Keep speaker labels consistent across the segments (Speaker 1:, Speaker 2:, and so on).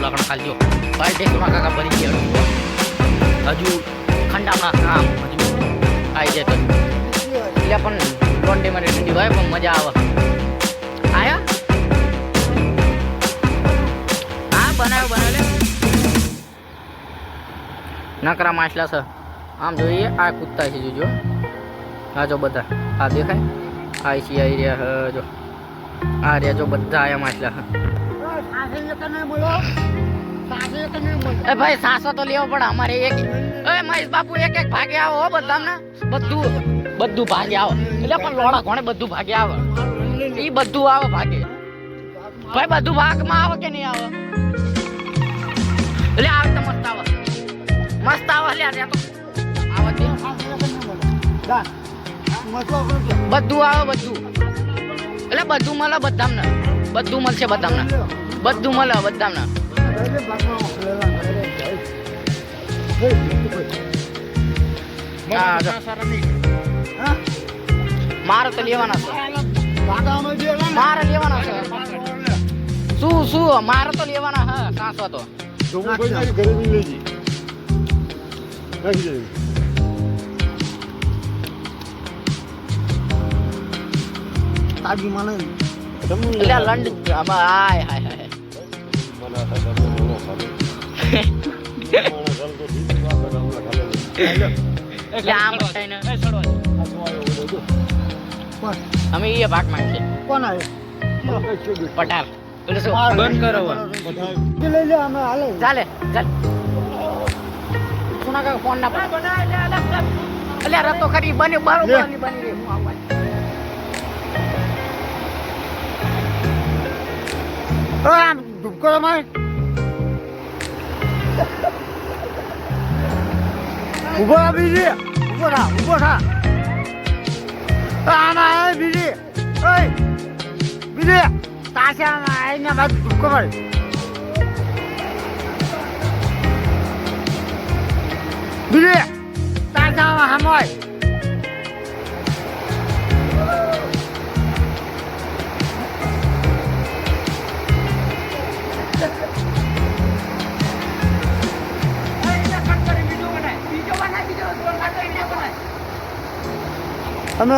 Speaker 1: લખણ ખાલી જો ભાઈ દેશમાં કાકા ભરી ગયા હજુ ખંડામાં કામ હજુ આવી જાય તો એટલે પણ લોન્ડે માં રેડી હોય પણ મજા આવે આયા હા બનાવ્યો લે નકરા માછલા છે આમ જોઈએ આ કૂદતા છે જોજો આ જો બધા આ દેખાય આ છે આવી રહ્યા જો આ રહ્યા જો બધા આયા માછલા એ ભાઈ સાસો તો લેવો પડે અમારે એક એ મહેશ બાપુ એક એક ભાગે આવો હો બધાને બધું ભાગે આવો એટલે પણ લોડા કોણે બધું ભાગે આવે ઈ બધું આવે ભાગે ભાઈ બધું ભાગમાં આવે કે નહીં આવે એટલે આવે તો મસ્ત આવે લે આ તો આવે તે બધું આવે બધું એટલે બધું મળે બધાને બધું મળશે બધાને બધું મળે બધાને મારે તો લેવાના છે શું મારે તો લેવાના હા સાસો તો તાજી મને એટલે લંડ હાય હાય હાય એટલે આમ થઈને અમે એ ભાગ માંગીએ કોણ આવે પટાર એટલે શું બંધ કરો લઈ લે અમે હાલે ચાલે ચાલ સુના કા ફોન ના એટલે રતો ખરી બને બરોબર ની બની રે હું આવવા આમ ધુપકો માર ઉભો બીજી ઉભો થા આના બીજી ઓય બીજી તાશા આઈને બાદ ધુપકો માર બીજી તાશા હમોય અમે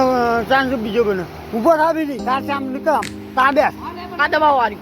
Speaker 1: ચાન્સ બીજો બને ઉભો થા બીજી તાર સામ નીકળ તા બેસ આ દબાવ વાળી